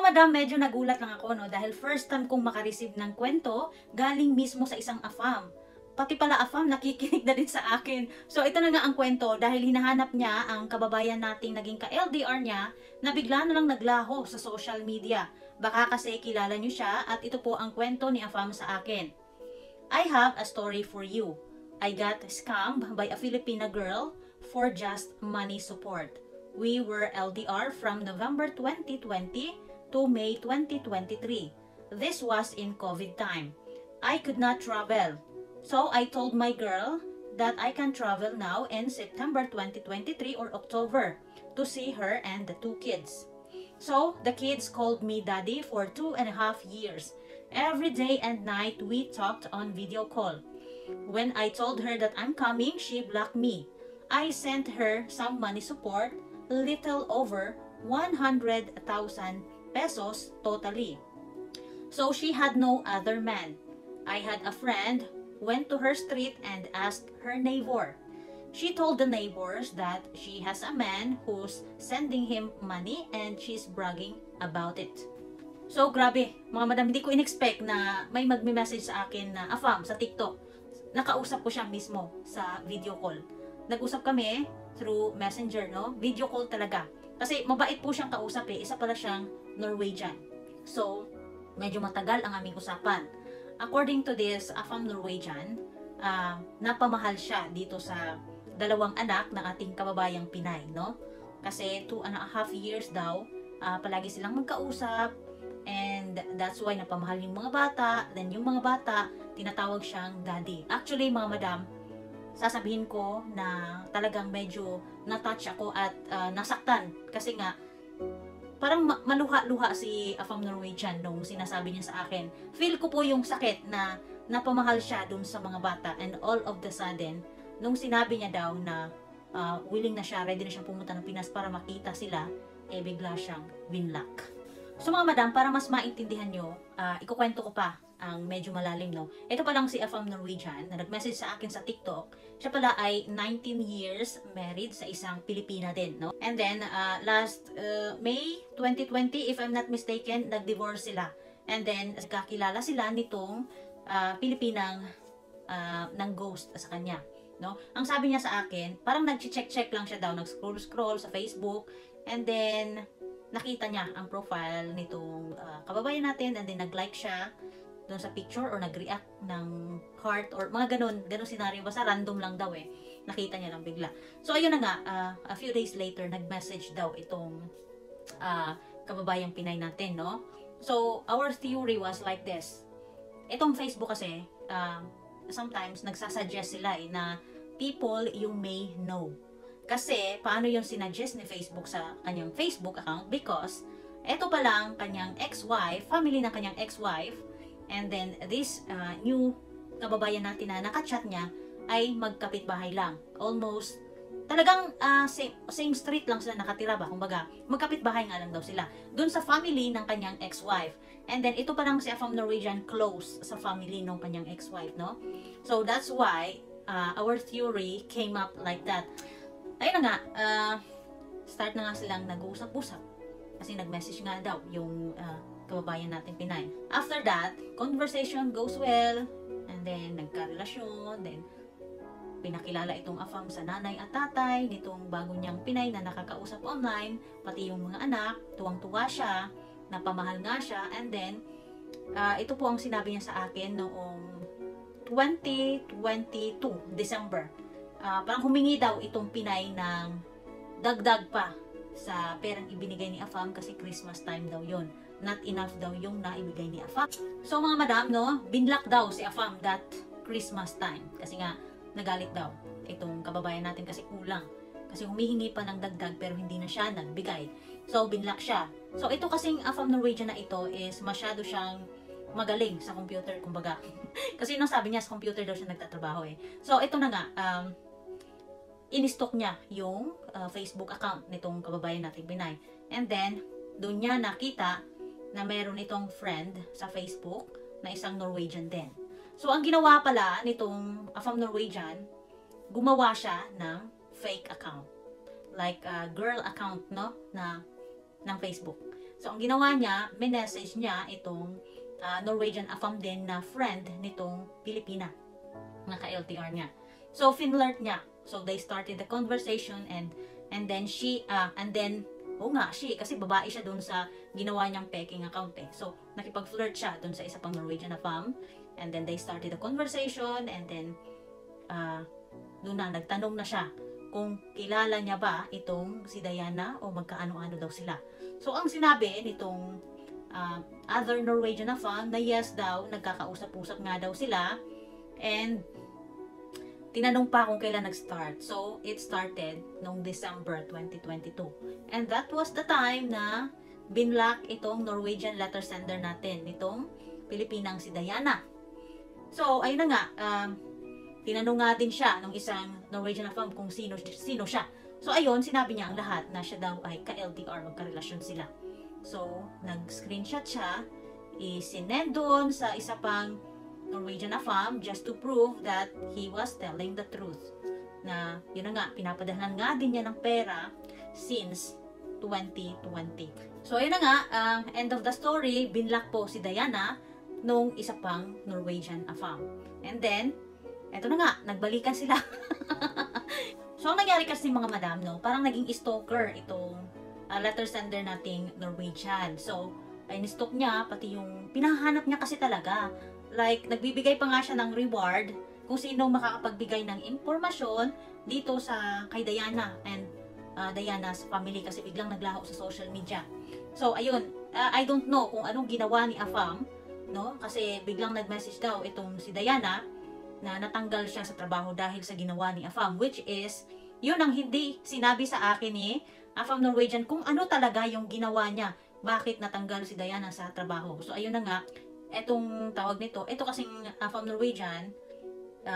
madam, medyo nagulat lang ako, no? Dahil first time kong makareceive ng kwento galing mismo sa isang AFAM. Pati pala AFAM nakikinig na din sa akin. So ito na nga ang kwento dahil hinahanap niya ang kababayan nating naging ka-LDR niya na bigla na lang naglaho sa social media. Baka kasi kilala niyo siya at ito po ang kwento ni AFAM sa akin. I have a story for you. I got scammed by a Filipina girl for just money support. We were LDR from November 2020 to May 2023. This was in COVID time. I could not travel. So I told my girl that I can travel now in September 2023 or October to see her and the 2 kids. So the kids called me daddy for 2.5 years. Every day and night we talked on video call. When I told her that I'm coming, she blocked me. I sent her some money support, little over 100,000 pesos totally. So she had no other man. I had a friend, went to her street and asked her neighbor. She told the neighbors that she has a man who's sending him money and she's bragging about it. So grabe, mga madam, hindi ko in-expect na may magme-message sa akin na AFAM sa TikTok. Nakausap ko siya mismo sa video call. Nag-usap kami through messenger, no? Video call talaga. Kasi mabait po siyang kausap eh. Isa pala siyang Norwegian. So, medyo matagal ang aming usapan. According to this AFAM Norwegian, napamahal siya dito sa 2 anak ng ating kababayang Pinay, no? Kasi 2.5 years daw, palagi silang magkausap. And that's why napamahal yung mga bata. Then yung mga bata, tinatawag siyang daddy. Actually, mga madam, sasabihin ko na talagang medyo na-touch ako at nasaktan. Kasi nga, parang maluha-luha si AFAM Norwegian nung sinasabi niya sa akin. Feel ko po yung sakit na napamahal siya dun sa mga bata. And all of the sudden, nung sinabi niya daw na willing na siya, ready na siyang pumunta ng Pinas para makita sila, eh bigla siyang winlock. So mga madam, para mas maintindihan nyo, ikukwento ko pa ang medyo malalim, no? Ito pa lang si AFAM Norwegian na nag-message sa akin sa TikTok. Siya pala ay 19 years married sa isang Pilipina din, no? And then, last May 2020, if I'm not mistaken, nag-divorce sila. And then, kakilala sila nitong Pilipinang ng ghost sa kanya, no? Ang sabi niya sa akin, parang nag-check lang siya daw, nag-scroll sa Facebook, and then, nakita niya ang profile nitong kababayan natin, and then nag-like siya doon sa picture or nag-react ng heart or mga ganun scenario, basta random lang daw eh, nakita niya lang bigla. So ayun na nga, a few days later nag-message daw itong kababayang Pinay natin, no? So our theory was like this. Itong Facebook kasi sometimes nagsasuggest sila eh, na people you may know. Kasi paano yung sinuggest ni Facebook sa kanyang Facebook account? Because eto pa lang kanyang ex-wife, family ng kanyang ex-wife, and then this new kababayan natin na nakachat niya ay magkapitbahay lang. Almost, talagang same street lang sila nakatira ba? Kumbaga, magkapitbahay nga lang daw sila. Doon sa family ng kanyang ex-wife. And then, ito pa lang si AFAM Norwegian close sa family ng kanyang ex-wife, no? So, that's why our theory came up like that. Ayun na nga, start na nga silang nag-uusap-usap. Kasi nag-message nga daw yung kababayan natin Pinay. After that, conversation goes well, and then nagkarelasyon, then pinakilala itong AFAM sa nanay at tatay nitong bago niyang Pinay na nakakausap online, pati yung mga anak, tuwang-tuwa siya, napamahal nga siya, and then ito po ang sinabi niya sa akin noong 2022, December. Parang humingi daw itong Pinay ng dagdag pa sa perang ibinigay ni AFAM kasi Christmas time daw yon. Not enough daw yung naibigay ni AFAM. So mga madam, no, binlock daw si AFAM that Christmas time. Kasi nga, nagalit daw itong kababayan natin kasi kulang. Kasi humihingi pa ng dagdag pero hindi na siya nagbigay. So, binlock siya. So, ito kasing AFAM Norwegian na ito is masyado siyang magaling sa computer, kumbaga. Kasi nung sabi niya sa computer daw siya nagtatrabaho eh. So, ito na nga, in-stock niya yung Facebook account nitong kababayan nating Pinay. And then, doon niya nakita na mayroon itong friend sa Facebook na isang Norwegian din. So, ang ginawa pala nitong AFAM Norwegian, gumawa siya ng fake account. Like, girl account, no? Ng Facebook. So, ang ginawa niya, minessage niya itong Norwegian AFAM din na friend nitong Pilipina na ka-LTR niya. So, finlirt niya. So, they started the conversation and then kasi babae siya dun sa ginawa niyang peking account eh. So, nakipag-flirt siya dun sa isa pang Norwegian AFAM. And then, they started the conversation and then, doon na, nagtanong na siya kung kilala niya ba itong si Diana o magkaano-ano daw sila. So, ang sinabi nitong other Norwegian AFAM na yes daw, nagkakausap-usap nga daw sila and tinanong pa kung kailan nag-start. So, it started noong December 2022. And that was the time na binlock itong Norwegian letter sender natin, nitong Pilipinang si Diana. So, ayun na nga, tinanong nga din siya ng isang Norwegian AFAM kung sino siya. So, ayun, sinabi niya ang lahat na siya daw ay ka-LDR, magkarelasyon sila. So, nag-screenshot siya, isinend doon sa isa pang Norwegian AFAM just to prove that he was telling the truth. Na, yun na nga, pinapadalhan nga din niya ng pera since 2020. So, ayun na nga, end of the story, binlock po si Diana nung isa pang Norwegian AFAM. And then, eto na nga, nagbalikan sila. So, ang nangyari kasi mga madam, no, parang naging stalker itong letter sender nating Norwegian. So, ay ni-stalk niya, pati yung pinahanap niya kasi talaga. Like, nagbibigay pa nga siya ng reward kung sino makakapagbigay ng impormasyon dito sa kay Diana and Diana's family kasi biglang naglaho sa social media. So, ayun, I don't know kung anong ginawa ni AFAM, no? Kasi biglang nag-message daw itong si Diana na natanggal siya sa trabaho dahil sa ginawa ni AFAM, which is, yun ang hindi sinabi sa akin ni AFAM Norwegian kung ano talaga yung ginawa niya. Bakit natanggal si Diana sa trabaho. So, ayun na nga, etong tawag nito, ito kasing AFAM Norwegian,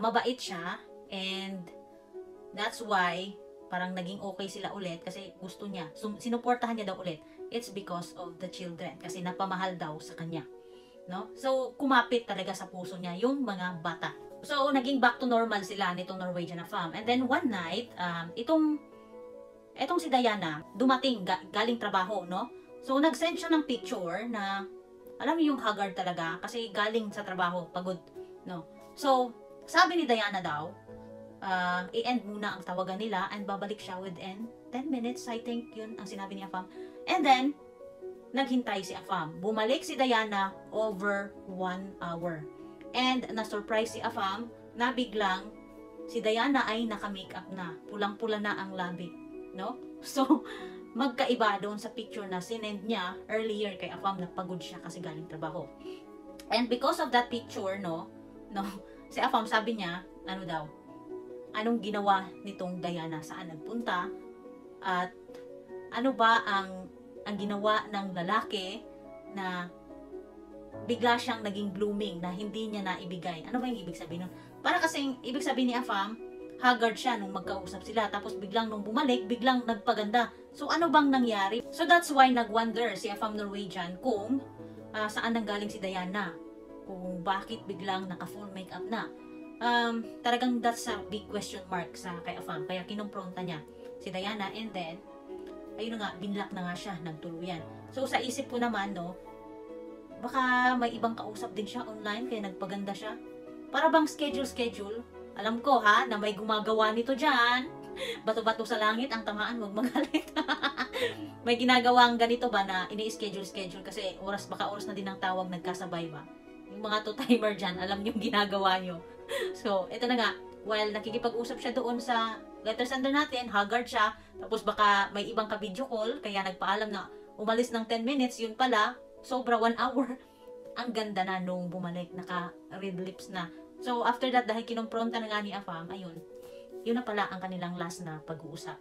mabait siya, and that's why, parang naging okay sila ulit kasi gusto niya, sinuportahan niya daw ulit. It's because of the children, kasi napamahal daw sa kanya. No? So, kumapit talaga sa puso niya yung mga bata. So, naging back to normal sila nitong Norwegian AFAM. And then, one night, etong si Diana, dumating, galing trabaho, no? So, nag-send siya ng picture na, alam niyo yung haggard talaga, kasi galing sa trabaho, pagod, no? So, sabi ni Diana daw, i-end muna ang tawagan nila and babalik siya within 10 minutes, I think yun ang sinabi ni AFAM. And then, naghintay si AFAM. Bumalik si Diana over 1 hour. And na-surprise si AFAM na biglang si Diana ay naka-makeup na. Pulang-pula na ang labi. No? So, magkaiba doon sa picture na sinend niya earlier kay AFAM na pagod siya kasi galing trabaho. And because of that picture, si AFAM sabi niya, ano daw, anong ginawa nitong Diana, saan nagpunta, at ano ba ang ginawa ng lalaki na bigla siyang naging blooming na hindi niya naibigay. Ano ba yung ibig sabihin nun? Para kasing ibig sabihin ni AFAM, haggard siya nung magkausap sila, tapos biglang nung bumalik, biglang nagpaganda. So ano bang nangyari? So that's why nag-wonder si AFAM Norwegian kung saan nanggaling si Diana, kung bakit biglang naka-full makeup na. Talagang that's a big question mark sa kay AFAM, kaya kinumpronta niya si Diana, and then ayun na nga, binlock na nga siya ng tuluyan. So sa isip ko naman, no, baka may ibang kausap din siya online kaya nagpaganda siya. Para bang schedule. Alam ko ha, na may gumagawa nito dyan. Bato-bato sa langit ang tamaan, wag magalit. May ginagawang ganito ba na ini-schedule kasi baka oras na din ang tawag, nagkasabay ba? Yung mga two-timer dyan, alam yung ginagawa nyo. So, ito na nga, while nakikipag-usap siya doon sa letter sender natin, haggard siya, tapos baka may ibang ka-video call, kaya nagpaalam na umalis ng 10 minutes, yun pala, sobra 1 hour. Ang ganda na nung bumalik, naka-red lips na. So, after that, dahil kinumpronta na nga ni AFAM, ayun, yun na pala ang kanilang last na pag-uusap.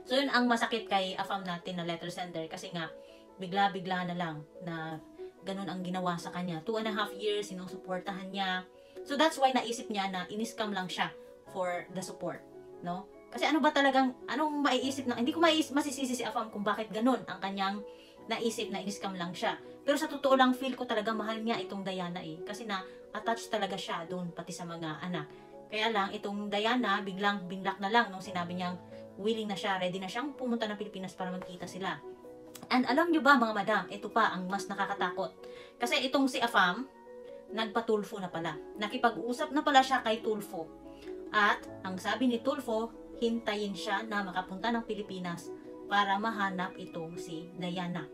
So, yun ang masakit kay AFAM natin na letter sender, kasi nga, bigla-bigla na lang na ganun ang ginawa sa kanya. 2.5 years, sinusuportahan niya. So, that's why naisip niya na in-scam lang siya for the support, no? Kasi ano ba talagang, anong maiisip na, hindi ko masisisi si AFAM kung bakit ganun ang kanyang naisip na in-scam lang siya. Pero sa totoo lang, feel ko talaga mahal niya itong Diana eh. Kasi na-attach talaga siya doon, pati sa mga anak. Kaya lang, itong Diana, biglang binlock na lang nung sinabi niyang willing na siya, ready na siyang pumunta ng Pilipinas para magkita sila. And alam nyo ba mga madam, ito pa ang mas nakakatakot. Kasi itong si Afam, nagpa-Tulfo na pala. Nakipag-usap na pala siya kay Tulfo. At ang sabi ni Tulfo, hintayin siya na makapunta ng Pilipinas para mahanap itong si Diana.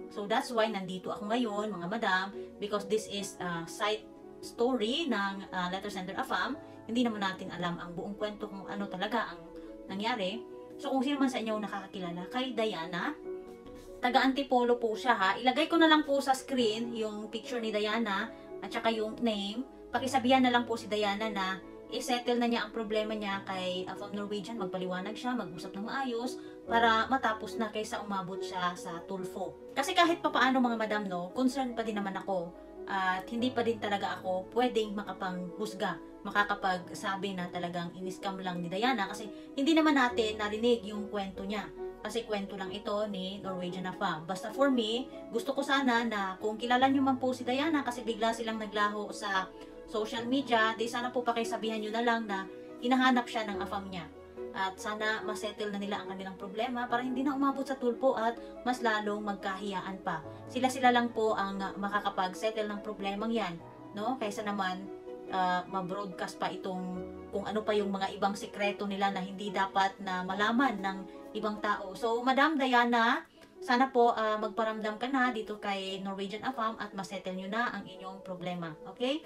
So that's why nandito ako ngayon mga madam, because this is a side story ng Letter Sender Afam. Hindi naman natin alam ang buong kwento kung ano talaga ang nangyari. So kung sino man sa inyo nakakakilala kay Diana, taga Antipolo po siya ha. Ilagay ko na lang po sa screen yung picture ni Diana at saka yung name. Pakisabihan na lang po si Diana na i-settle na niya ang problema niya kay Afam Norwegian. Magpaliwanag siya, mag-usap ng maayos para matapos na kaysa umabot siya sa Tulfo. Kasi kahit papaano mga madam no, concerned pa din naman ako at hindi pa din talaga ako pwedeng makapanghusga, makakapagsabi na talagang in-scam lang ni Diana kasi hindi naman natin narinig yung kwento niya. Kasi kwento lang ito ni Norwegian Afam. Basta for me, gusto ko sana na kung kilala nyo man po si Diana kasi bigla silang naglaho sa social media, di sana po pakisabihan nyo na lang na hinahanap siya ng Afam niya. At sana masettle na nila ang kanilang problema para hindi na umabot sa Tulfo at mas lalong magkahiyaan pa. Sila-sila lang po ang makakapag-settle ng problemang yan, no? Kaysa naman ma-broadcast pa itong kung ano pa yung mga ibang sikreto nila na hindi dapat na malaman ng ibang tao. So, Madam Diana, sana po magparamdam ka na dito kay Norwegian Afam at masettle nyo na ang inyong problema. Okay?